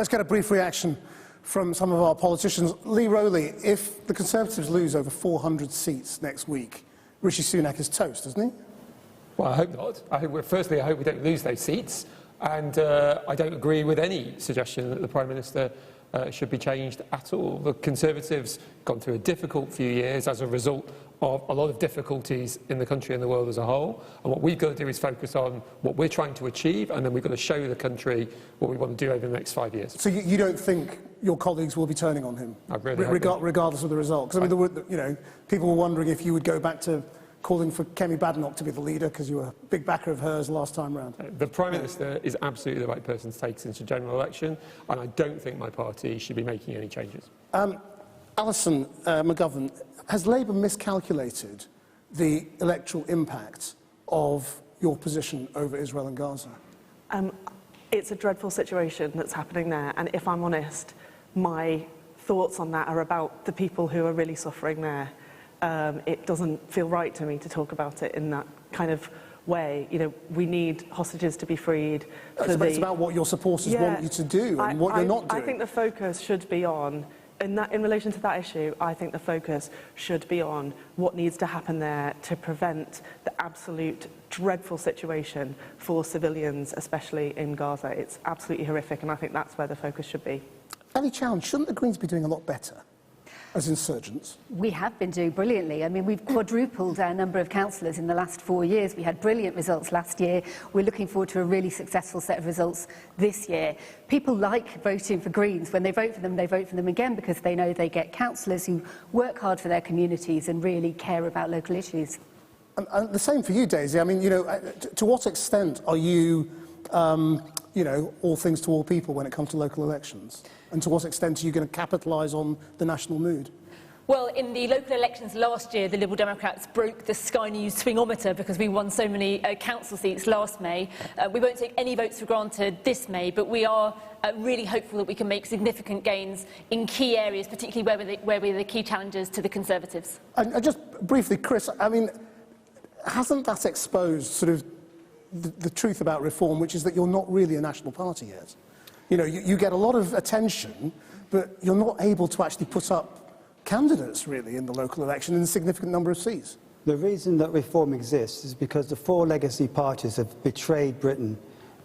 Let's get a brief reaction from some of our politicians. Lee Rowley, if the Conservatives lose over 400 seats next week, Rishi Sunak is toast, isn't he? Well, I hope not. Firstly, I hope we don't lose those seats. And I don't agree with any suggestion that the Prime Minister should be changed at all. The Conservatives have gone through a difficult few years as a result of a lot of difficulties in the country and the world as a whole. And what we've got to do is focus on what we're trying to achieve, and then we've got to show the country what we want to do over the next 5 years. So you don't think your colleagues will be turning on him, I really hope not. Regardless of the result? Because I mean, people were wondering if you would go back to calling for Kemi Badenoch to be the leader because you were a big backer of hers last time round. The Prime Minister is absolutely the right person to take since the general election, and I don't think my party should be making any changes. Alison McGovern, has Labour miscalculated the electoral impact of your position over Israel and Gaza? It's a dreadful situation that's happening there, and if I'm honest, my thoughts on that are about the people who are really suffering there. It doesn't feel right to me to talk about it in that kind of way. You know, we need hostages to be freed. It's about what your supporters want you to do and what you're not doing. I think the focus should be on, in relation to that issue, I think the focus should be on what needs to happen there to prevent the absolute dreadful situation for civilians, especially in Gaza. It's absolutely horrific, and I think that's where the focus should be. Ellie Challenge, shouldn't the Greens be doing a lot better as insurgents? We have been doing brilliantly. I mean, we've quadrupled our number of councillors in the last 4 years. We had brilliant results last year. We're looking forward to a really successful set of results this year. People like voting for Greens. When they vote for them again because they know they get councillors who work hard for their communities and really care about local issues. And the same for you, Daisy. I mean, to what extent are you, all things to all people when it comes to local elections? And to what extent are you going to capitalise on the national mood? Well, in the local elections last year, the Liberal Democrats broke the Sky News swingometer because we won so many council seats last May. We won't take any votes for granted this May, but we are really hopeful that we can make significant gains in key areas, particularly where we're the key challengers to the Conservatives. And just briefly, Chris, I mean, hasn't that exposed sort of the truth about reform, which is that you're not really a national party yet? You know, you get a lot of attention, but you're not able to actually put up candidates, really, in the local election in a significant number of seats. The reason that reform exists is because the four legacy parties have betrayed Britain.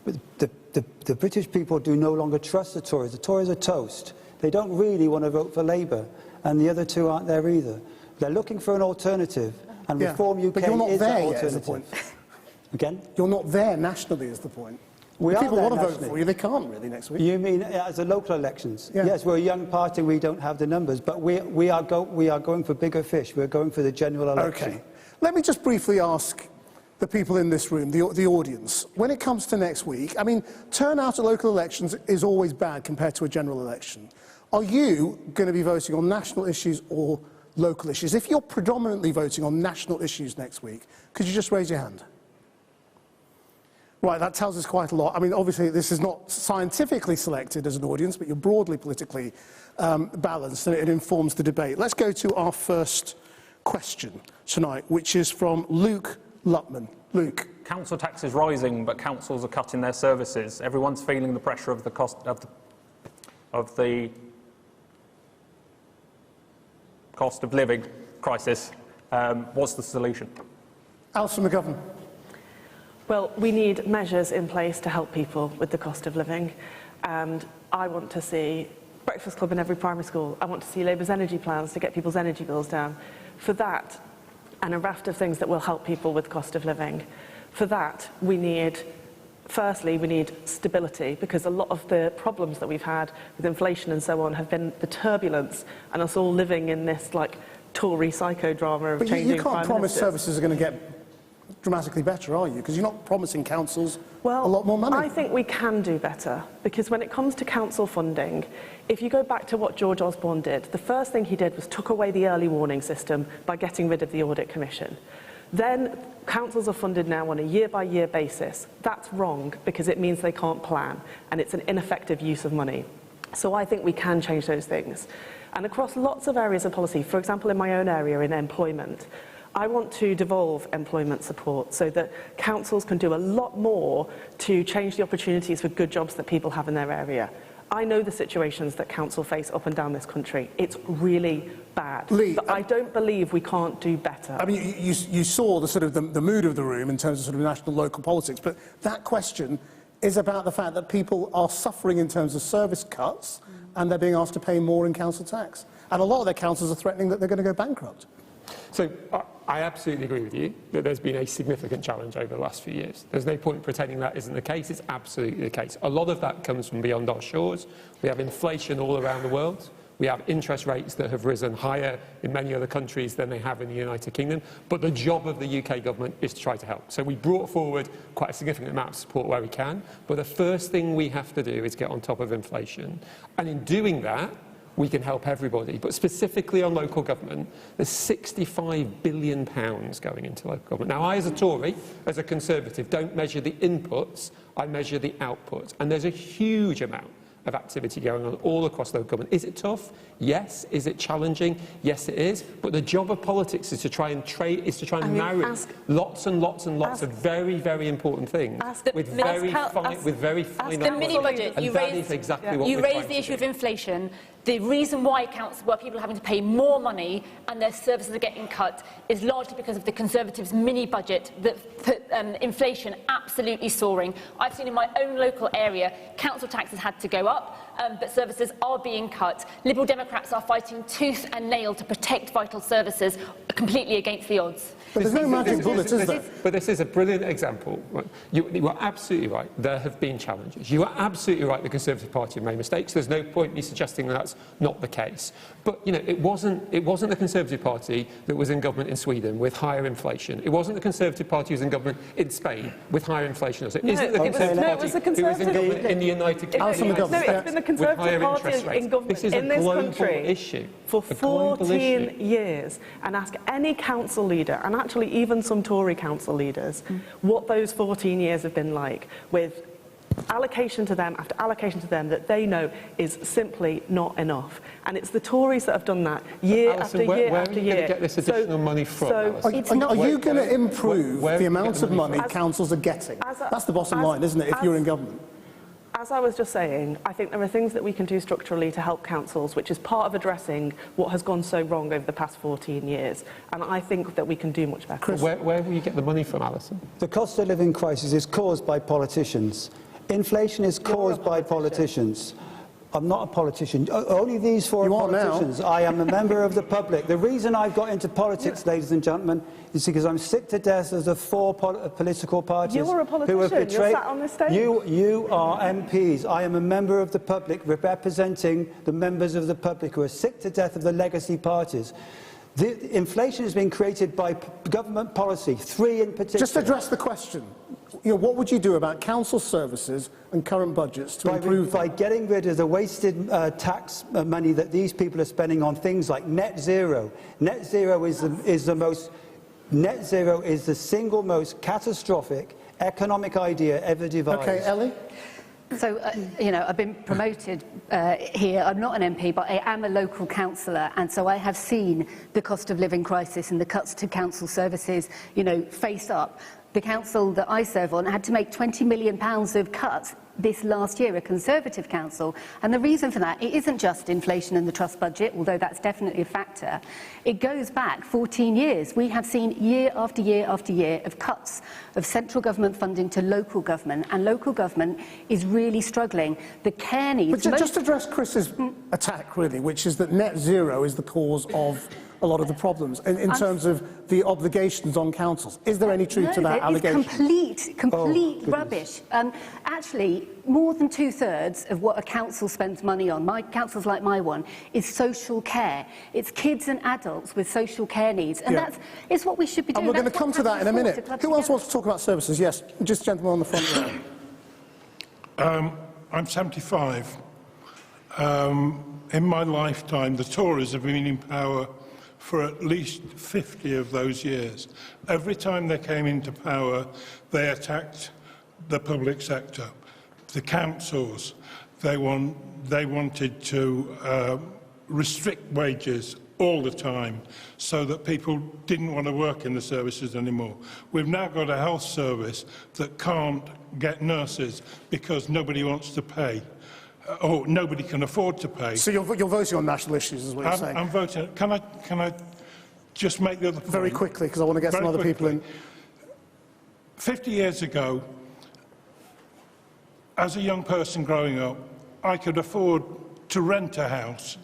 The British people do no longer trust the Tories. The Tories are toast. They don't really want to vote for Labour, and the other two aren't there either. They're looking for an alternative, and Reform UK but you're not is there that yet, alternative. is the point. Again? You're not there nationally, is the point. If people want to vote for you, they can't really next week. You mean as the local elections? Yeah. Yes, we're a young party, we don't have the numbers, but we are going for bigger fish. We're going for the general election. Okay. Let me just briefly ask the people in this room, the audience, when it comes to next week, I mean, turnout at local elections is always bad compared to a general election. Are you going to be voting on national issues or local issues? If you're predominantly voting on national issues next week, could you just raise your hand? Right, that tells us quite a lot. I mean, obviously, this is not scientifically selected as an audience, but you're broadly politically balanced, and it informs the debate. Let's go to our first question tonight, which is from Luke Lutman. Luke. Council tax is rising, but councils are cutting their services. Everyone's feeling the pressure of the cost of the cost of living crisis. What's the solution? Alison McGovern. Well, we need measures in place to help people with the cost of living, and I want to see breakfast club in every primary school. I want to see Labour's energy plans to get people's energy bills down. For that, and a raft of things that will help people with cost of living, for that we need, firstly, we need stability, because a lot of the problems that we've had with inflation and so on have been the turbulence and us all living in this like Tory psychodrama of changing prime ministers. But you can't promise services are going to get dramatically better, are you? Because you're not promising councils a lot more money. I think we can do better, because when it comes to council funding, if you go back to what George Osborne did, the first thing he did was took away the early warning system by getting rid of the Audit Commission. Then councils are funded now on a year-by-year basis. That's wrong, because it means they can't plan, and it's an ineffective use of money. So I think we can change those things. And across lots of areas of policy, for example, in my own area, in employment, I want to devolve employment support so that councils can do a lot more to change the opportunities for good jobs that people have in their area. I know the situations that council face up and down this country. It's really bad. Lee, but I don't believe we can't do better. I mean, you saw the sort of the mood of the room in terms of sort of national local politics, but that question is about the fact that people are suffering in terms of service cuts and they're being asked to pay more in council tax. And a lot of their councils are threatening that they're going to go bankrupt. So I absolutely agree with you that there's been a significant challenge over the last few years. There's no point pretending that isn't the case. It's absolutely the case. A lot of that comes from beyond our shores. We have inflation all around the world. We have interest rates that have risen higher in many other countries than they have in the United Kingdom. But the job of the UK government is to try to help. So we brought forward quite a significant amount of support where we can. But the first thing we have to do is get on top of inflation. And in doing that, we can help everybody. But specifically on local government, there's £65 billion going into local government. Now, I, as a Tory, as a Conservative, don't measure the inputs, I measure the outputs. And there's a huge amount of activity going on all across local government. Is it tough? Yes. Is it challenging? Yes, it is. But the job of politics is to try and marry lots and lots and lots of very, very important things with very fine the mini budget. And that is exactly what you we're raised trying the to issue do. of inflation. The reason why people are having to pay more money and their services are getting cut is largely because of the Conservatives' mini budget that put inflation absolutely soaring. I've seen in my own local area, council taxes had to go up, but services are being cut. Liberal Democrats are fighting tooth and nail to protect vital services, completely against the odds. But there's no magic bullet, is there? But this is a brilliant example. You are absolutely right. There have been challenges. You are absolutely right. The Conservative Party have made mistakes. There's no point in me suggesting that that's not the case. But it wasn't the Conservative Party that was in government in Sweden with higher inflation. It wasn't the Conservative Party who was in government in Spain with higher inflation. It isn't the Conservative Party who was in government in the United Kingdom. It's been the Conservative Party in government in this country issue for 14 years. And ask any council leader, and actually even some Tory council leaders, what those 14 years have been like, with allocation to them after allocation to them that they know is simply not enough. And it's the Tories that have done that year after year after year. Where are you going to get this additional money from, Alison? Are you going to improve the amount of money councils are getting? That's the bottom line, isn't it, if you're in government? As I was just saying, I think there are things that we can do structurally to help councils, which is part of addressing what has gone so wrong over the past 14 years. And I think that we can do much better. Chris, where will you get the money from, Alison? The cost of living crisis is caused by politicians. Inflation is caused by politicians. I'm not a politician. Only these four are politicians. I am a member of the public. The reason I've got into politics, ladies and gentlemen, is because I'm sick to death of the four political parties You're a politician. who have betrayed. You're sat on this stage. You are MPs. I am a member of the public representing the members of the public who are sick to death of the legacy parties. The inflation has been created by government policy, three in particular. Just address the question. What would you do about council services and current budgets to improve them? By getting rid of the wasted tax money that these people are spending on things like net zero. Net zero is the single most catastrophic economic idea ever devised. Okay, Ellie? So, I've been promoted here. I'm not an MP, but I am a local councillor, and so I have seen the cost of living crisis and the cuts to council services, face up. The council that I serve on had to make £20 million of cuts this last year, a Conservative council. And the reason for that, it isn't just inflation and the trust budget, although that's definitely a factor. It goes back 14 years. We have seen year after year after year of cuts of central government funding to local government, and local government is really struggling. The care needs... But just address Chris's attack, really, which is that net zero is the cause of a lot of the problems in terms of the obligations on councils. Is there any truth to that allegation? It's complete rubbish. Actually, more than 2/3 of what a council spends money on, councils like my one, is social care. It's kids and adults with social care needs, and it's what we should be doing. And we're going to come to that in a minute. Who else wants to talk about services? Yes, just gentleman on the front row. I'm 75. In my lifetime, the Tories have been in power for at least 50 of those years. Every time they came into power, they attacked the public sector, the councils. They wanted to restrict wages all the time so that people didn't want to work in the services anymore. We've now got a health service that can't get nurses because nobody wants to pay. or nobody can afford to pay. So you're voting on national issues, is what you're saying? I'm voting. Can I just make the other point? Very quickly, because I want to get some other people in. 50 years ago, as a young person growing up, I could afford to rent a house.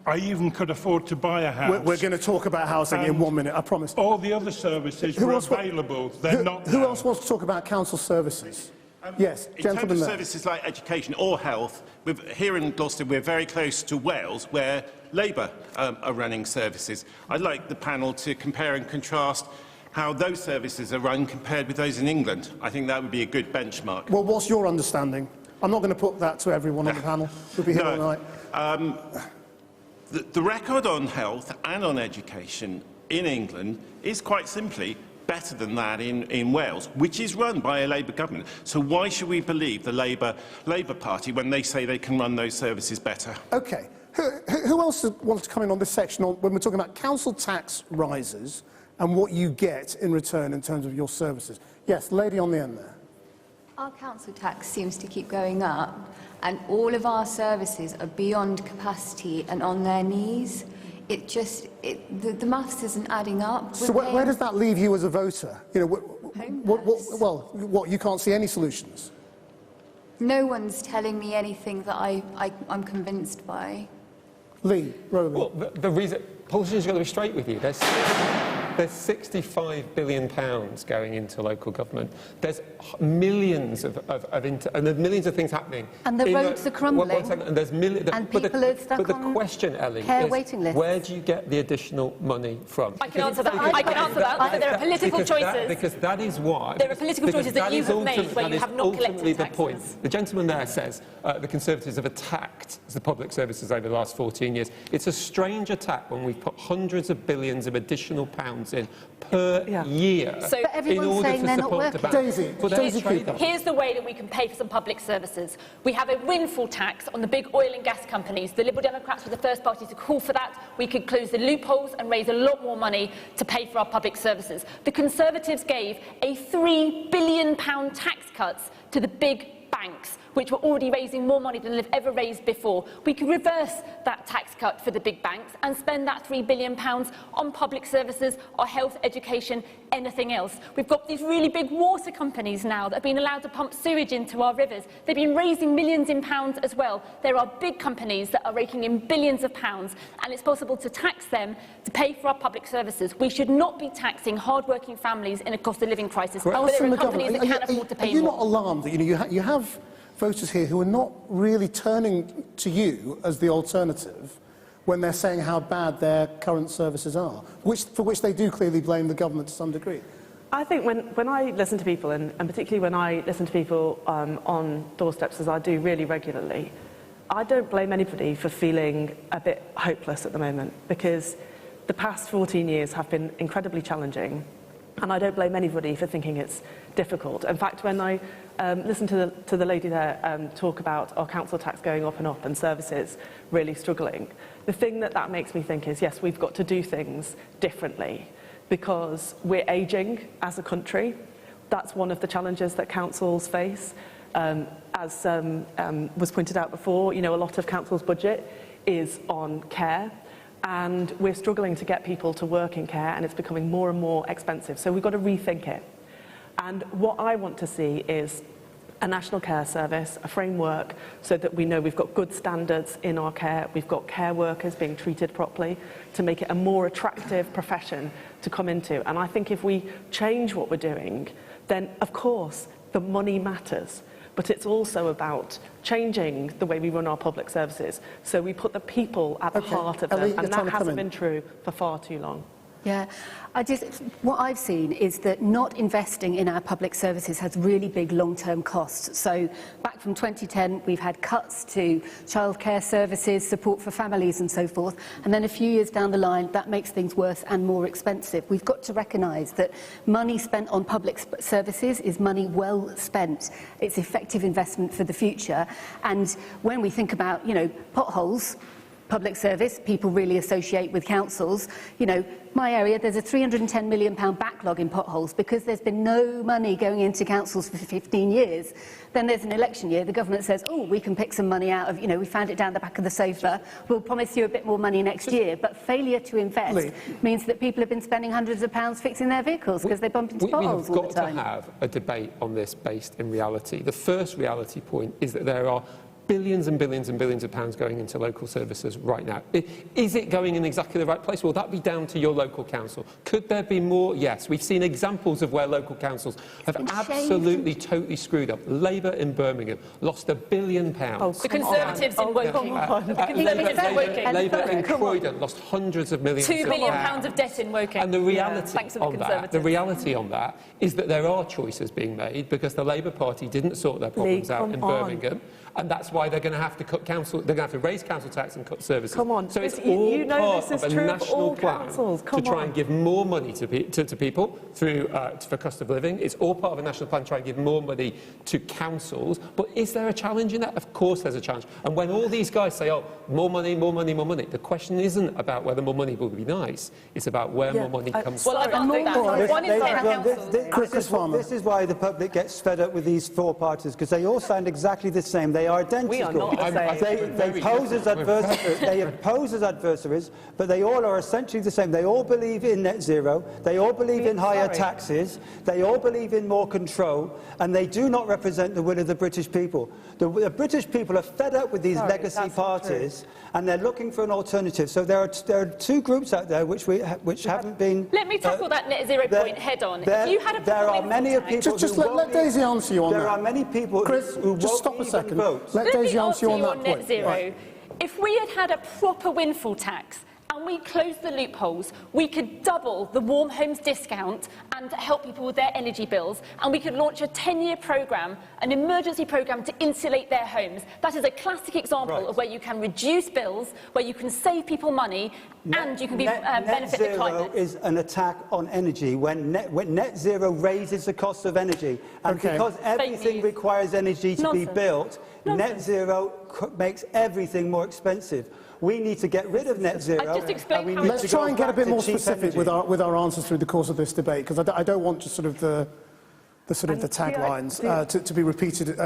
I even could afford to buy a house. We're going to talk about housing in 1 minute, I promise. All the other services were available. They're not Who now. else wants to talk about council services? Yes, gentlemen In terms of there. services like education or health, here in Gloucester we're very close to Wales, where Labour are running services. I'd like the panel to compare and contrast how those services are run compared with those in England. I think that would be a good benchmark. Well, what's your understanding? I'm not going to put that to everyone on the panel. We'll be here all night. The record on health and on education in England is quite simply better than that in Wales, which is run by a Labour government. So why should we believe the Labour Party when they say they can run those services better? OK. Who else wants to come in on this section when we're talking about council tax rises and what you get in return in terms of your services? Yes, lady on the end there. Our council tax seems to keep going up, and all of our services are beyond capacity and on their knees. The maths isn't adding up. So where does that leave you as a voter? You know, what, you can't see any solutions? No one's telling me anything that I'm convinced by. Lee, Rowley. Well, the reason... Politicians are going to be straight with you. There's £65 billion going into local government. There's millions and there's millions of things happening. And the roads are crumbling. One second, and there's and people are stuck but the on question, Ellie, care is waiting lists. where do you get the additional money from? I can answer that. I can answer that. There are political choices. Because that is why... There are political choices that you have made where you have not collected taxes. The point. The gentleman there says the Conservatives have attacked the public services over the last 14 years. It's a strange attack when we've put hundreds of billions of additional pounds in per year in order to support the Daisy, here's the way that we can pay for some public services. We have a windfall tax on the big oil and gas companies. The Liberal Democrats were the first party to call for that. We could close the loopholes and raise a lot more money to pay for our public services. The Conservatives gave a £3 billion tax cuts to the big banks, which were already raising more money than they've ever raised before. We could reverse that tax cut for the big banks and spend that £3 billion on public services or health, education, anything else. We've got these really big water companies now that have been allowed to pump sewage into our rivers. They've been raising millions in pounds as well. There are big companies that are raking in billions of pounds, and it's possible to tax them to pay for our public services. We should not be taxing hard-working families in a cost of living crisis, but there are companies that can't afford to pay more. Are you not alarmed that you have voters here who are not really turning to you as the alternative when they're saying how bad their current services are, for which they do clearly blame the government to some degree? I think when I listen to people, and particularly when I listen to people on doorsteps, as I do really regularly, I don't blame anybody for feeling a bit hopeless at the moment, because the past 14 years have been incredibly challenging, and I don't blame anybody for thinking it's difficult. In fact, when I listen to the lady there talk about our council tax going up and services really struggling, the thing that makes me think is, yes, we've got to do things differently because we're ageing as a country. That's one of the challenges that councils face. As was pointed out before, you know, a lot of council's budget is on care, and we're struggling to get people to work in care, and it's becoming more and more expensive. So we've got to rethink it. And what I want to see is a national care service, a framework, so that we know we've got good standards in our care, we've got care workers being treated properly, to make it a more attractive profession to come into. And I think if we change what we're doing, then of course the money matters, but it's also about changing the way we run our public services. So we put the people at the heart of them, Ellie, and that hasn't been true for far too long. Yeah, what I've seen is that not investing in our public services has really big long-term costs. So back from 2010, we've had cuts to childcare services, support for families and so forth. And then a few years down the line, that makes things worse and more expensive. We've got to recognise that money spent on public services is money well spent. It's effective investment for the future. And when we think about, you know, potholes, public service people really associate with councils. You know, my area, there's a £310 million backlog in potholes because there's been no money going into councils for 15 years. Then there's an election year, the government says, oh, we can pick some money out of, you know, we found it down the back of the sofa, we'll promise you a bit more money next year. But failure to invest means that people have been spending hundreds of pounds fixing their vehicles because they bump into potholes all the time. We've got to have a debate on this based in reality. The first reality point is that there are billions and billions and billions of pounds going into local services right now. Is it going in exactly the right place? Will that be down to your local council? Could there be more? Yes. We've seen examples of where local councils have absolutely, totally screwed up. Labour in Birmingham lost £1 billion. The Conservatives in Woking. Labour in Croydon lost hundreds of millions. £2 billion of debt in Woking. And the reality on that is that there are choices being made because the Labour Party didn't sort their problems out in Birmingham. And that's why they're going to have to cut council. They're going to have to raise council tax and cut services. Come on, so it's all part of a national plan to try and give more money to people through for cost of living. It's all part of a national plan to try and give more money to councils. But is there a challenge in that? Of course, there's a challenge. And when all these guys say, "Oh, more money, more money, more money," the question isn't about whether more money will be nice. It's about where more money comes from. Well, I don't think that. One in 10 councils. This is why the public gets fed up with these four parties because they all sound exactly the same. They are identical. We are not the same. They pose as adversaries. They pose as adversaries, but they all are essentially the same. They all believe in net zero. They all believe in higher taxes. They all believe in more control, and they do not represent the will of the British people. The British people are fed up with these legacy parties, and they're looking for an alternative. So there are two groups out there which haven't been. Let me tackle that net zero point head on. If you had a there are many people. Just let Daisy answer you on that. There are many people Chris, who just won't stop a even second. vote. Let me answer you on net zero. Right. If we had a proper windfall tax and we closed the loopholes, we could double the Warm Homes discount and help people with their energy bills, and we could launch a 10-year programme, an emergency programme to insulate their homes. That is a classic example of where you can reduce bills, where you can save people money, and you can benefit the climate. Net zero is an attack on energy when net zero raises the cost of energy. And because everything requires energy to be built, net zero makes everything more expensive. We need to get rid of net zero. Let's try and get a bit more specific with our answers through the course of this debate, because I don't want to sort of the taglines to be repeated,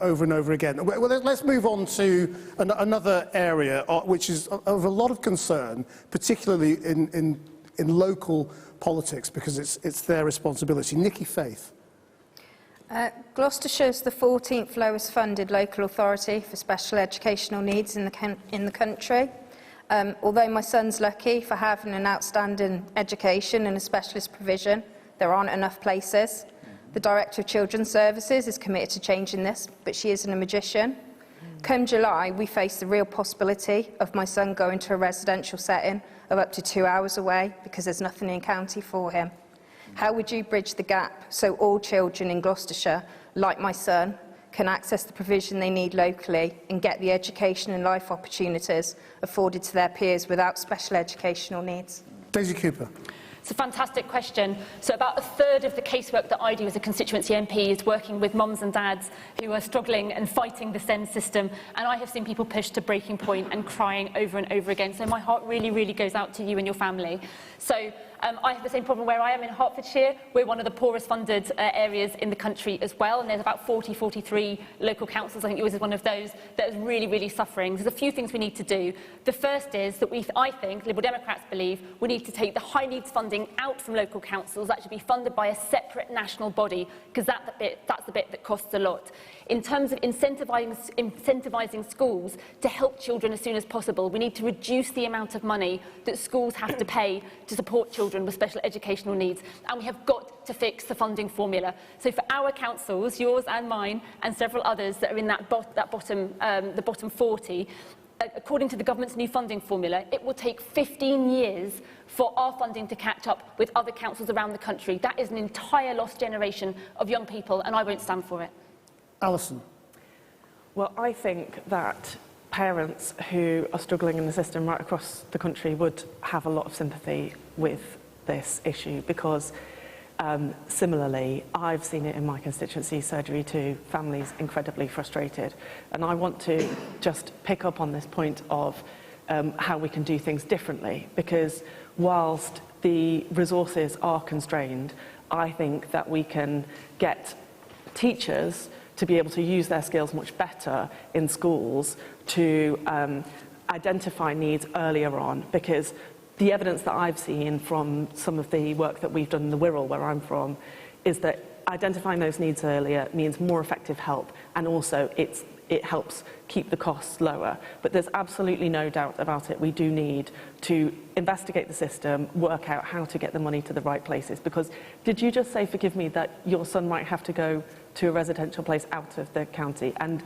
over and over again. Well, let's move on to another area which is of a lot of concern, particularly in local politics, because it's their responsibility. Nikki Faith. Gloucestershire is the 14th lowest funded local authority for special educational needs in the country. Although my son's lucky for having an outstanding education and a specialist provision, there aren't enough places. The Director of Children's Services is committed to changing this, but she isn't a magician. Come July, we face the real possibility of my son going to a residential setting of up to 2 hours away because there's nothing in county for him. How would you bridge the gap so all children in Gloucestershire, like my son, can access the provision they need locally and get the education and life opportunities afforded to their peers without special educational needs? Daisy Cooper. It's a fantastic question. So about a third of the casework that I do as a constituency MP is working with mums and dads who are struggling and fighting the SEND system. And I have seen people pushed to breaking point and crying over and over again. So my heart really, really goes out to you and your family. So I have the same problem where I am in Hertfordshire. We're one of the poorest funded areas in the country as well, and there's about 43 local councils, I think yours is one of those, that is really, really suffering. There's a few things we need to do. The first is that I think, Liberal Democrats believe, we need to take the high needs funding out from local councils. That should be funded by a separate national body, because that's the bit that costs a lot. In terms of incentivising schools to help children as soon as possible, we need to reduce the amount of money that schools have to pay to support children with special educational needs. And we have got to fix the funding formula. So for our councils, yours and mine, and several others that are in the bottom 40, according to the government's new funding formula, it will take 15 years for our funding to catch up with other councils around the country. That is an entire lost generation of young people, and I won't stand for it. Alison. Well, I think that parents who are struggling in the system right across the country would have a lot of sympathy with this issue, because similarly, I've seen it in my constituency, Surgery 2, families incredibly frustrated. And I want to just pick up on this point of how we can do things differently, because whilst the resources are constrained, I think that we can get teachers to be able to use their skills much better in schools to identify needs earlier on, because the evidence that I've seen from some of the work that we've done in the Wirral, where I'm from, is that identifying those needs earlier means more effective help, and also it helps keep the costs lower. But there's absolutely no doubt about it. We do need to investigate the system, work out how to get the money to the right places. Because did you just say, forgive me, that your son might have to go to a residential place out of the county? And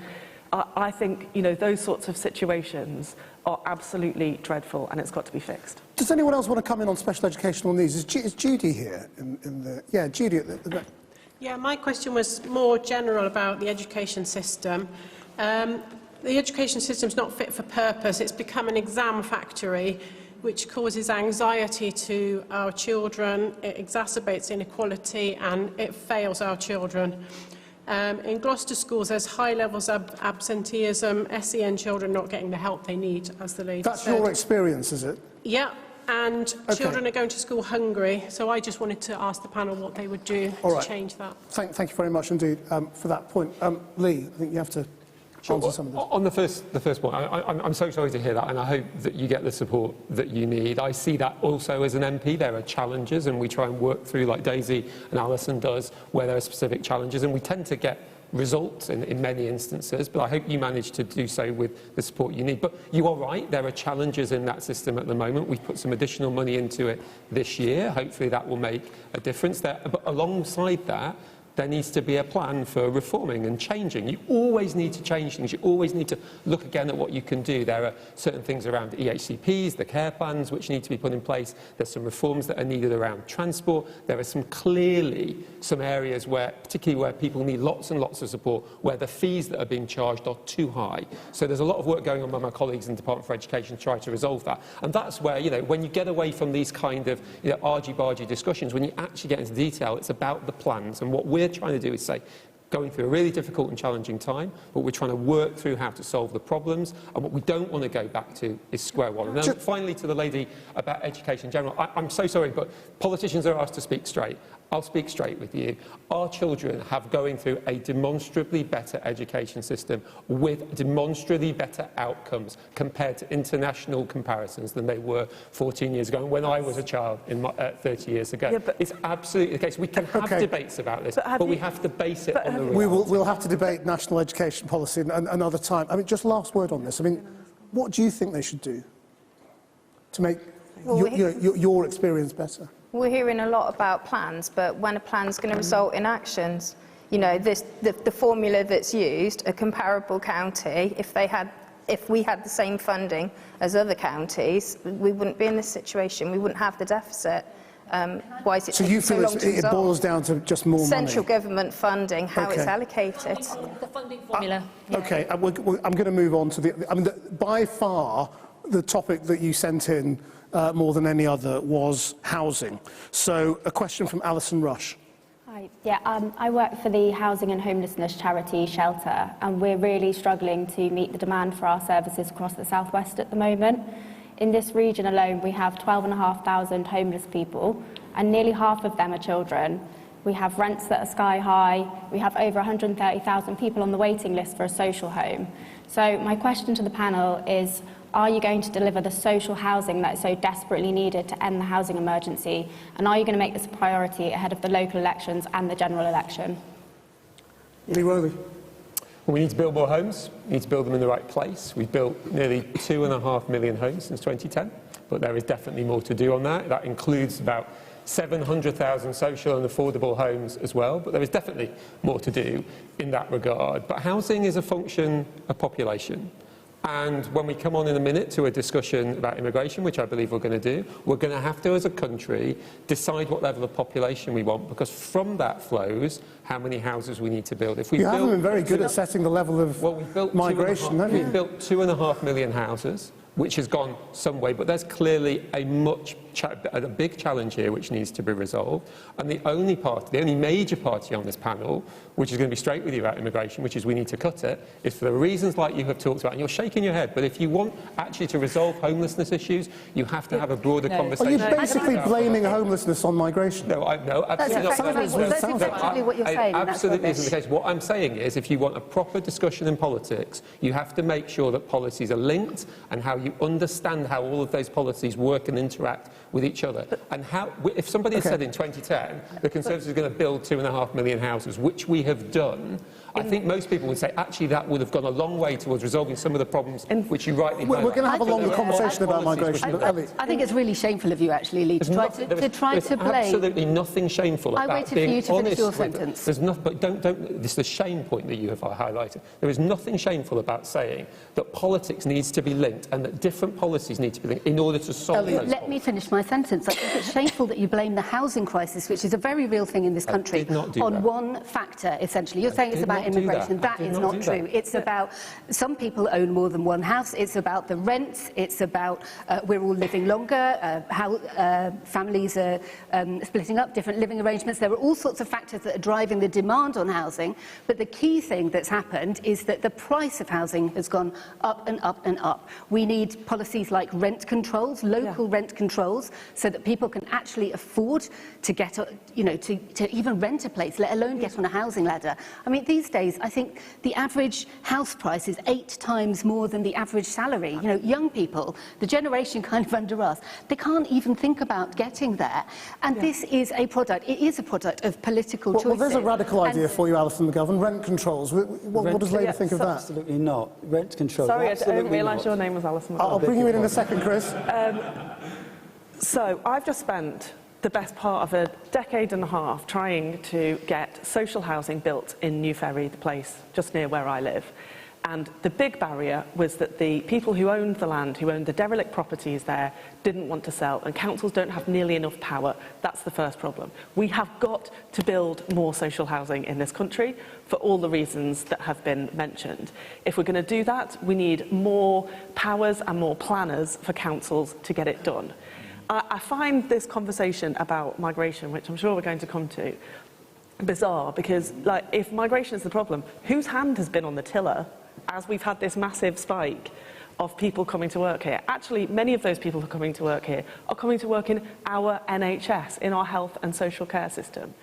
I think, you know, those sorts of situations are absolutely dreadful, and it's got to be fixed. Does anyone else want to come in on special educational needs? Is Judy here? Yeah, Judy at the back. Yeah, my question was more general about the education system. The education system's not fit for purpose. It's become an exam factory, which causes anxiety to our children. It exacerbates inequality, and it fails our children. In Gloucester schools, there's high levels of absenteeism, SEN children not getting the help they need, as the lady said. That's your experience, is it? Yeah, and children are going to school hungry, so I just wanted to ask the panel what they would do to change that. Thank you very much indeed for that point. Lee, I think you have to answer some of this. On the first point, I'm so sorry to hear that, and I hope that you get the support that you need. I see that also as an MP. There are challenges, and we try and work through, like Daisy and Alison does, where there are specific challenges, and we tend to get results in many instances, but I hope you manage to do so with the support you need. But you are right, there are challenges in that system at the moment. We've put some additional money into it this year. Hopefully that will make a difference there. But alongside that, there needs to be a plan for reforming and changing. You always need to change things. You always need to look again at what you can do. There are certain things around the EHCPs, the care plans, which need to be put in place. There's some reforms that are needed around transport. There are clearly some areas where, particularly where people need lots and lots of support, where the fees that are being charged are too high. So there's a lot of work going on by my colleagues in the Department for Education to try to resolve that. And that's where, you know, when you get away from these kind of, you know, argy-bargy discussions, when you actually get into detail, it's about the plans. And what we're trying to do is say, going through a really difficult and challenging time, but we're trying to work through how to solve the problems, and what we don't want to go back to is square one. And then finally, to the lady about education in general, I'm so sorry, but politicians are asked to speak straight. I'll speak straight with you. Our children have going through a demonstrably better education system with demonstrably better outcomes compared to international comparisons than they were 14 years ago, and when I was a child 30 years ago. Yeah, it's absolutely the case. We can have debates about this, but we have to base it on the reality. We'll have to debate national education policy another time. I mean, just last word on this. I mean, what do you think they should do to make your experience better? We're hearing a lot about plans, but when a plan's going to result in actions, you know, the formula that's used, a comparable county, if we had the same funding as other counties, we wouldn't be in this situation. We wouldn't have the deficit. Why is it so you feel it boils down to just more central money? Government funding, how it's allocated. The funding formula. Okay, I'm going to move on to the. I mean, by far, the topic that you sent in more than any other was housing. So, a question from Alison Rush. Hi. Yeah, I work for the housing and homelessness charity Shelter, and we're really struggling to meet the demand for our services across the southwest at the moment. In this region alone, we have 12,500 homeless people, and nearly half of them are children. We have rents that are sky high. We have over 130,000 people on the waiting list for a social home. So my question to the panel is, are you going to deliver the social housing that is so desperately needed to end the housing emergency? And are you going to make this a priority ahead of the local elections and the general election? Lee Rowley. Well, we need to build more homes. We need to build them in the right place. We've built nearly 2.5 million homes since 2010, but there is definitely more to do on that. That includes about 700,000 social and affordable homes as well, but there is definitely more to do in that regard. But housing is a function of population. And when we come on in a minute to a discussion about immigration, which I believe we're going to do, we're going to have to, as a country, decide what level of population we want, because from that flows how many houses we need to build. If we you haven't been very good at setting the level of migration, have you? We've built 2.5 million houses, which has gone some way, but there's clearly a much big challenge here which needs to be resolved. And the only major party on this panel, which is going to be straight with you about immigration, which is we need to cut it, is for the reasons like you have talked about. And you're shaking your head, but if you want actually to resolve homelessness issues, you have to have a broader conversation. Are you basically blaming homelessness on migration? No, absolutely not. That's effectively what you're saying. It absolutely isn't the case. What I'm saying is, if you want a proper discussion in politics, you have to make sure that policies are linked and how you understand how all of those policies work and interact with each other. And if somebody had said in 2010 the Conservatives are going to build 2.5 million houses, which we have done, I think most people would say, actually, that would have gone a long way towards resolving some of the problems which you rightly highlight. We're going to have a longer conversation about migration. I think it's really shameful of you, actually, Lee, to try to blame. There's absolutely nothing shameful about being honest. I waited for you to finish your sentence. There's nothing, but this is the shame point that you have highlighted. There is nothing shameful about saying that politics needs to be linked and that different policies need to be linked in order to solve those Let me finish my sentence. I think it's shameful that you blame the housing crisis, which is a very real thing in this country, on one factor, essentially. You're saying it's about immigration. That is not true. It's about some people own more than one house. It's about the rents. It's about we're all living longer, how families are splitting up, different living arrangements. There are all sorts of factors that are driving the demand on housing. But the key thing that's happened is that the price of housing has gone up and up and up. We need policies like rent controls, local rent controls, so that people can actually afford to get, to even rent a place, let alone get on a housing ladder. I mean, these days, I think the average house price is 8 times more than the average salary. Young people, the generation kind of under us, they can't even think about getting there. And this is a product, it is a product of political choices. Well, there's a radical idea for you, Alison McGovern, rent controls. What does Labour think of that? Absolutely not. Rent controls. Sorry, I didn't realise your name was Alison McGovern. I'll bring you in a second, Chris. So I've just spent the best part of a decade and a half trying to get social housing built in New Ferry, the place just near where I live. And the big barrier was that the people who owned the land, who owned the derelict properties there, didn't want to sell, and councils don't have nearly enough power. That's the first problem. We have got to build more social housing in this country for all the reasons that have been mentioned. If we're going to do that, we need more powers and more planners for councils to get it done. I find this conversation about migration, which I'm sure we're going to come to, bizarre, because if migration is the problem, whose hand has been on the tiller as we've had this massive spike of people coming to work here? Actually, many of those people who are coming to work here are coming to work in our NHS, in our health and social care system.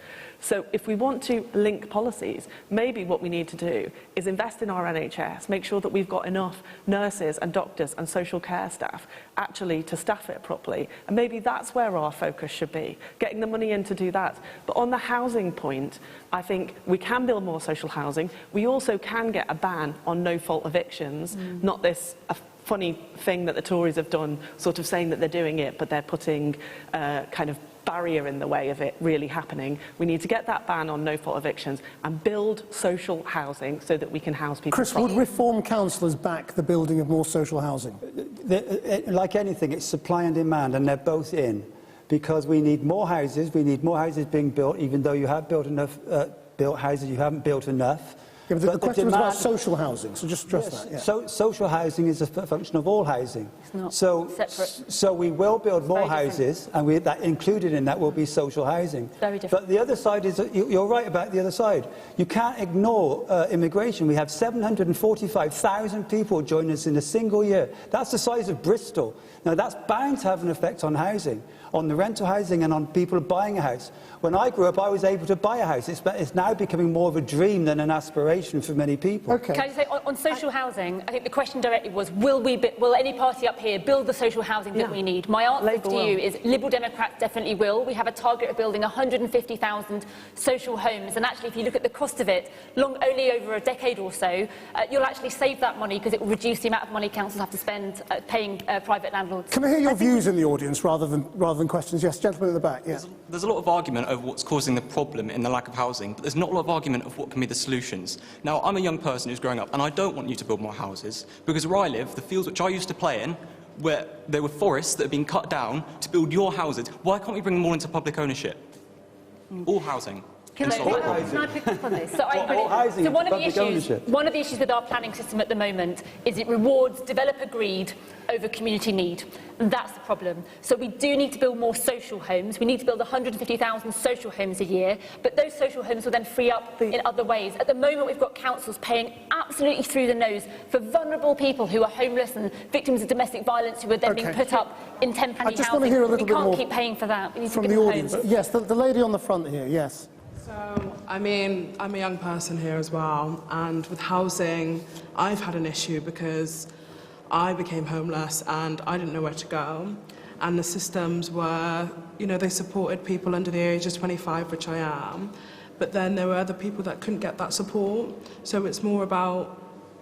So if we want to link policies, maybe what we need to do is invest in our NHS, make sure that we've got enough nurses and doctors and social care staff actually to staff it properly. And maybe that's where our focus should be, getting the money in to do that. But on the housing point, I think we can build more social housing. We also can get a ban on no-fault evictions, not this funny thing that the Tories have done, sort of saying that they're doing it, but they're putting kind of barrier in the way of it really happening. We need to get that ban on no-fault evictions and build social housing so that we can house people. Chris, would reform councillors back the building of more social housing? Like anything, it's supply and demand, and they're both in. Because we need more houses being built, even though you have built enough built houses, you haven't built enough. Yeah, but the question was about social housing, so just stress that. Yeah. So social housing is a function of all housing. It's not separate. So we will build more houses, and that included in that will be social housing. Very different. But the other side is, you're right about the other side. You can't ignore immigration. We have 745,000 people join us in a single year. That's the size of Bristol. Now, that's bound to have an effect on housing, on the rental housing and on people buying a house. When I grew up, I was able to buy a house. It's now becoming more of a dream than an aspiration for many people. Okay. Can I just say, on social housing, I think the question directly was, will any party up here build the social housing that we need? My answer to you is Liberal Democrats definitely will. We have a target of building 150,000 social homes, and actually, if you look at the cost of it, only over a decade or so, you'll actually save that money because it will reduce the amount of money councils have to spend paying private landlords. Can I hear your views in the audience rather than questions? Yes, gentleman at the back. Yeah. There's a lot of argument over what's causing the problem in the lack of housing, but there's not a lot of argument of what can be the solutions. Now, I'm a young person who's growing up, and I don't want you to build more houses, because where I live, the fields which I used to play in, where there were forests that have been cut down to build your houses, why can't we bring them all into public ownership? All housing. Can I pick up on this? So I agree. So one of the issues with our planning system at the moment is it rewards developer greed over community need. And that's the problem. So we do need to build more social homes. We need to build 150,000 social homes a year, but those social homes will then free up in other ways. At the moment, we've got councils paying absolutely through the nose for vulnerable people who are homeless and victims of domestic violence who are then being put up in temporary housing. I just want to hear a little bit more we can't keep paying for that. We need from to the give them audience. homes. Yes, the lady on the front here, yes. So, I mean, I'm a young person here as well, and with housing, I've had an issue because I became homeless and I didn't know where to go. And the systems were, you know, they supported people under the age of 25, which I am. But then there were other people that couldn't get that support. So it's more about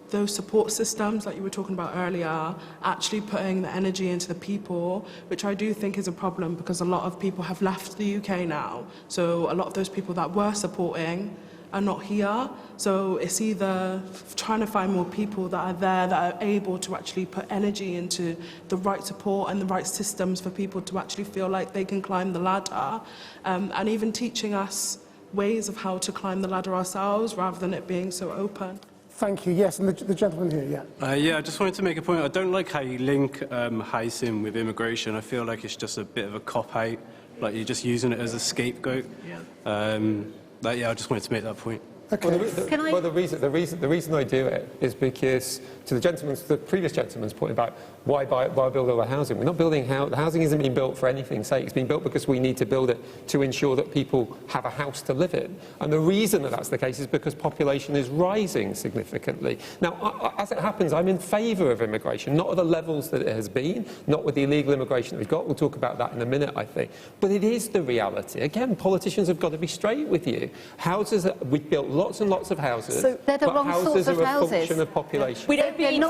those support systems, like you were talking about earlier, actually putting the energy into the people, which I do think is a problem because a lot of people have left the UK now. So a lot of those people that were supporting are not here. So it's either trying to find more people that are there that are able to actually put energy into the right support and the right systems for people to actually feel like they can climb the ladder, and even teaching us ways of how to climb the ladder ourselves rather than it being so open. Thank you. Yes, and the gentleman here, yeah. Yeah, I just wanted to make a point. I don't like how you link housing with immigration. I feel like it's just a bit of a cop-out, like you're just using it as a scapegoat. Yeah. Yeah, I just wanted to make that point. Okay. Well, the reason I do it is because, to the previous gentleman's point about why build all the housing, we're not building the housing isn't being built for anything's sake. It's being built because we need to build it to ensure that people have a house to live in. And the reason that that's the case is because population is rising significantly. Now, as it happens, I'm in favour of immigration, not at the levels that it has been, not with the illegal immigration that we've got. We'll talk about that in a minute, I think. But it is the reality. Again, politicians have got to be straight with you. We've built lots and lots of houses, so they're the but wrong houses sorts of are a houses. function of population. We don't need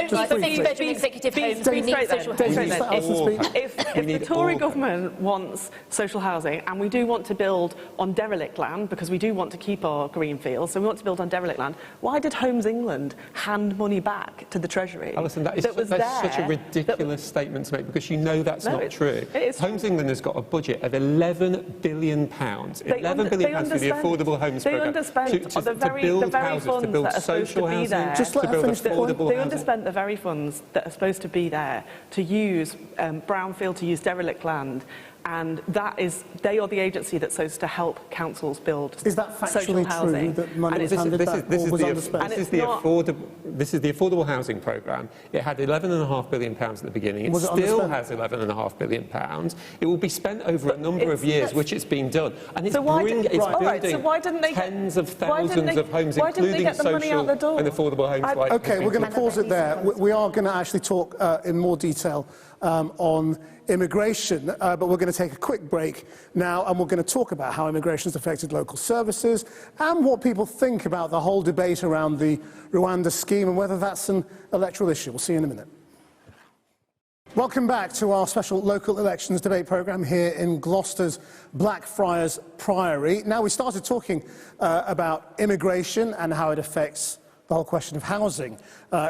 six-bedroom executive homes. We need social homes. If the Tory government wants social housing, and we do want to build on derelict land, because we do want to keep our green fields, so we want to build on derelict land, why did Homes England hand money back to the Treasury? Alison, that's such a ridiculous statement to make, because you know that's not true. Homes England has got a budget of £11 billion. £11 billion for the affordable homes programme. To build houses, to build social housing, just to build affordable They housing. underspent the very funds that are supposed to be there to use brownfield, to use derelict land. And they are the agency that's supposed to help councils build Is that social factually housing. true that money was handed back or was underspent? This is the affordable housing programme. It had £11.5 billion at the beginning. It still has £11.5 billion. It will be spent over a number of years, which it's been done. And it's building tens of thousands of homes, including social and affordable homes. Okay, we're going to pause it there. We are going to actually talk in more detail on immigration, but we're going to take a quick break now, and we're going to talk about how immigration has affected local services and what people think about the whole debate around the Rwanda scheme and whether that's an electoral issue. We'll see you in a minute. Welcome back to our special local elections debate programme here in Gloucester's Blackfriars Priory. Now, we started talking about immigration and how it affects the whole question of housing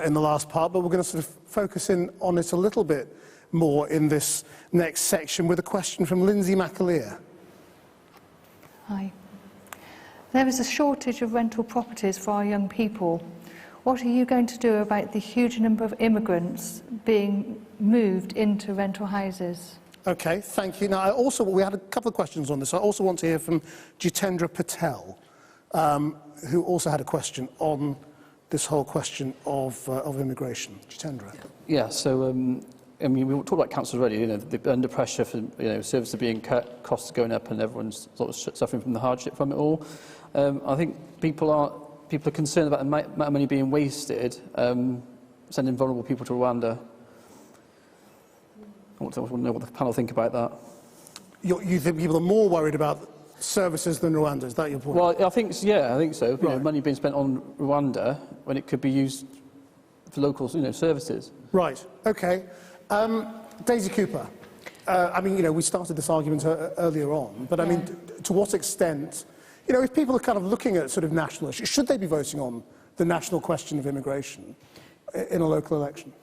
in the last part, but we're going to sort of focus in on it a little bit more in this next section with a question from Lindsay McAleer. Hi. There is a shortage of rental properties for our young people. What are you going to do about the huge number of immigrants being moved into rental houses? Okay, thank you. Now, we had a couple of questions on this. I also want to hear from Jitendra Patel, who also had a question on this whole question of immigration. Jitendra. Yeah, so I mean, we talked about councils already. You know, they're under pressure for services being cut, costs going up, and everyone's sort of suffering from the hardship from it all. I think people are concerned about the amount of money being wasted, sending vulnerable people to Rwanda. I want to know what the panel think about that. You think people are more worried about services than Rwanda? Is that your point? Well, I think so. Right. You know, money being spent on Rwanda when it could be used for local, services. Right. Okay. Daisy Cooper. I mean, we started this argument earlier on, but I mean, to what extent, if people are kind of looking at sort of national issues, should they be voting on the national question of immigration in a local election?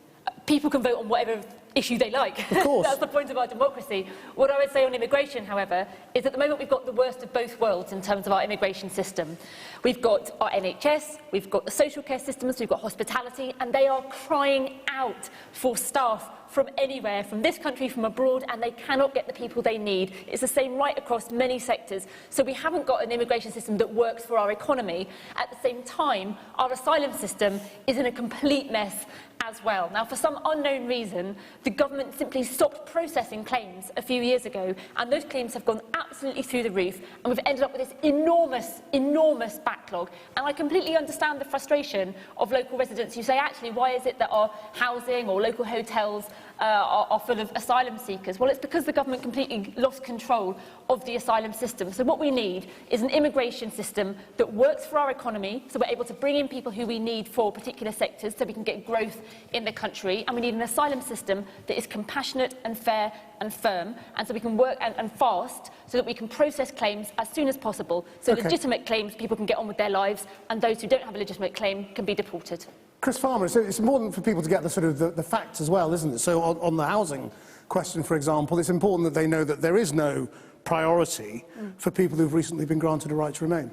People can vote on whatever issue they like. Of course. That's the point of our democracy. What I would say on immigration, however, is at the moment we've got the worst of both worlds in terms of our immigration system. We've got our NHS, we've got the social care systems, we've got hospitality, and they are crying out for staff from anywhere, from this country, from abroad, and they cannot get the people they need. It's the same right across many sectors. So we haven't got an immigration system that works for our economy. At the same time, our asylum system is in a complete mess as well. Now, for some unknown reason, the government simply stopped processing claims a few years ago, and those claims have gone absolutely through the roof, and we've ended up with this enormous backlog. And I completely understand the frustration of local residents who say, actually, why is it that our housing or local hotels are full of asylum seekers? Well, it's because the government completely lost control of the asylum system. So what we need is an immigration system that works for our economy, so we're able to bring in people who we need for particular sectors, so we can get growth in the country. And we need an asylum system that is compassionate and fair and firm, and so we can work and fast, so that we can process claims as soon as possible, so legitimate claims, people can get on with their lives, and those who don't have a legitimate claim can be deported. Chris Farmer, it's important for people to get the sort of the facts as well, isn't it? So on the housing question, for example, it's important that they know that there is no priority for people who've recently been granted a right to remain.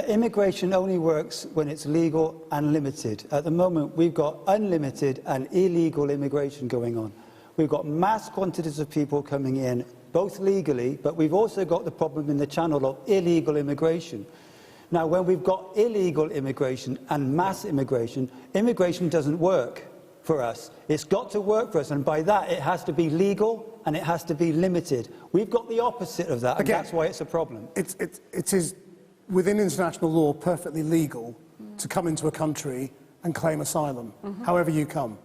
Immigration only works when it's legal and limited. At the moment, we've got unlimited and illegal immigration going on. We've got mass quantities of people coming in, both legally, but we've also got the problem in the channel of illegal immigration. Now, when we've got illegal immigration and mass immigration, immigration doesn't work for us. It's got to work for us, and by that, it has to be legal and it has to be limited. We've got the opposite of that, and that's why it's a problem. It is, within international law, perfectly legal to come into a country and claim asylum, however you come.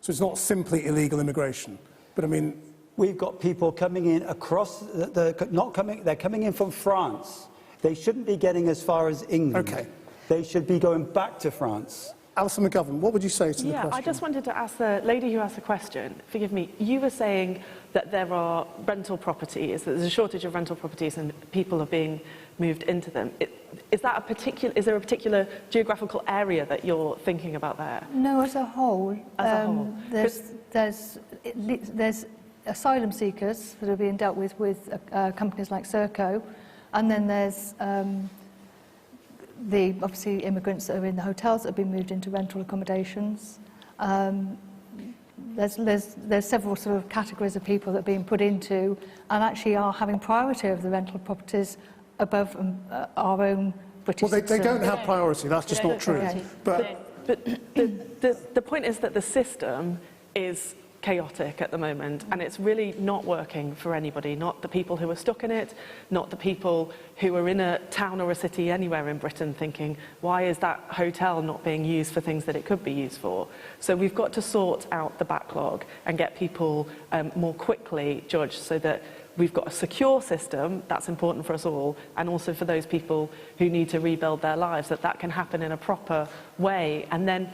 So it's not simply illegal immigration. But I mean, we've got people coming in across they're coming in from France. They shouldn't be getting as far as England. Okay. They should be going back to France. Alison McGovern, what would you say to the question? I just wanted to ask the lady who asked the question, forgive me, you were saying that there are rental properties, that there's a shortage of rental properties and people are being moved into them. Is there a particular geographical area that you're thinking about there? No, as a whole. There's asylum seekers that are being dealt with companies like Serco, and then there's the obviously immigrants that are in the hotels that have been moved into rental accommodations. There's several sort of categories of people that are being put into and actually are having priority over the rental properties above our own British Well, they don't have priority, that's just not true. But the point is that the system is chaotic at the moment, and it's really not working for anybody, not the people who are stuck in it, not the people who are in a town or a city anywhere in Britain thinking, why is that hotel not being used for things that it could be used for? So we've got to sort out the backlog and get people more quickly judged so that we've got a secure system. That's important for us all, and also for those people who need to rebuild their lives, that can happen in a proper way. And then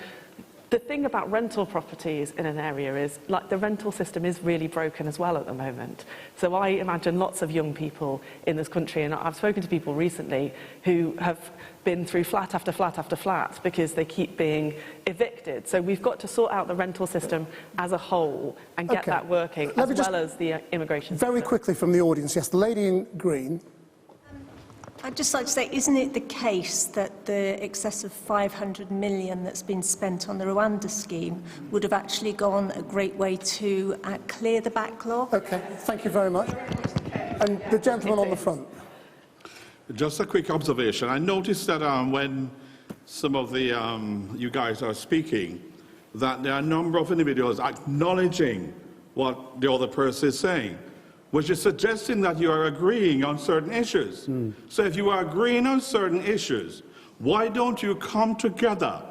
the thing about rental properties in an area is, like, the rental system is really broken as well at the moment. So I imagine lots of young people in this country, and I've spoken to people recently who have been through flat after flat after flat because they keep being evicted. So we've got to sort out the rental system as a whole and get that working, as well as the immigration system. Very quickly from the audience, yes, the lady in green. I'd just like to say, isn't it the case that the excess of 500 million that's been spent on the Rwanda scheme would have actually gone a great way to clear the backlog? Okay, thank you very much. And the gentleman on the front. Just a quick observation. I noticed that when some of the you guys are speaking, that there are a number of individuals acknowledging what the other person is saying, which is suggesting that you are agreeing on certain issues. So if you are agreeing on certain issues, why don't you come together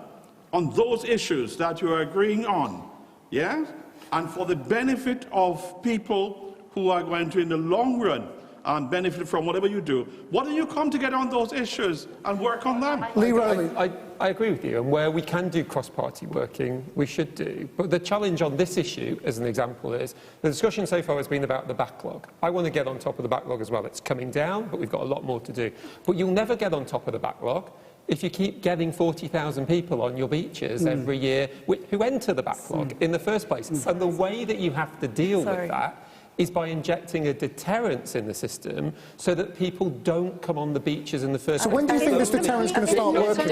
on those issues that you are agreeing on, yeah? And for the benefit of people who are going to, in the long run, benefit from whatever you do, why don't you come together on those issues and work on them? Lee Rowley. I agree with you, and where we can do cross-party working, we should do. But the challenge on this issue, as an example, is the discussion so far has been about the backlog. I want to get on top of the backlog as well. It's coming down, but we've got a lot more to do. But you'll never get on top of the backlog if you keep getting 40,000 people on your beaches every year who enter the backlog in the first place. And the way that you have to deal with that is by injecting a deterrence in the system so that people don't come on the beaches in the first place. So when do you think this deterrence is going to start working?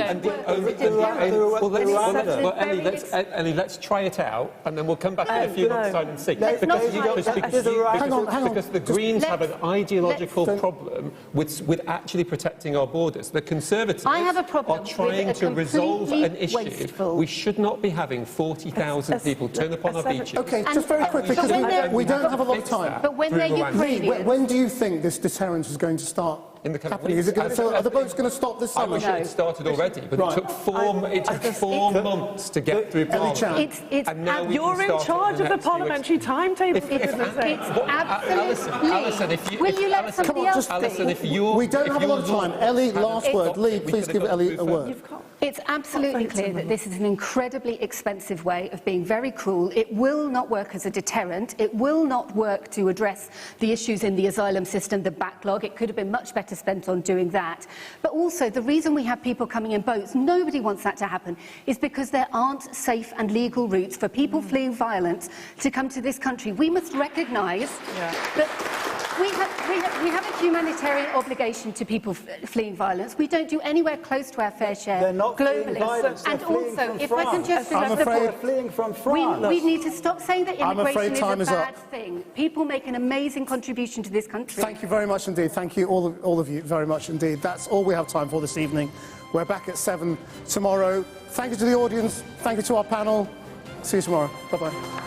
Ellie, let's try it out, and then we'll come back in a few months' time and see. Because the Greens have an ideological problem with actually protecting our borders. The Conservatives are trying to resolve an issue. We should not be having 40,000 people turn up on our beaches. OK, just very quickly, because we don't have a lot of time. But when they're Ukrainians... When do you think this deterrence is going to start happening? Is it going to, are the boats going to stop this summer? I wish it had started already, but it took four months to get through Parliament. You're in charge of the parliamentary timetable. Alison, will you let somebody else speak? We don't have a lot of time. Ellie, last word. Lee, please give Ellie a word. It's absolutely clear that this is an incredibly expensive way of being very cruel. It will not work as a deterrent. It will not work to address the issues in the asylum system, the backlog. It could have been much better spent on doing that. But also, the reason we have people coming in boats, nobody wants that to happen, is because there aren't safe and legal routes for people fleeing violence to come to this country. We must recognise that we have a humanitarian obligation to people fleeing violence. We don't do anywhere close to our fair share. They're not globally. And also, if I can just... I'm afraid... fleeing from France. We need to stop saying that immigration is a bad up. thing. People make an amazing contribution to this country. Thank you very much indeed. Thank you, all of you, very much indeed. That's all we have time for this evening. We're back at 7 tomorrow. Thank you to the audience. Thank you to our panel. See you tomorrow. Bye-bye.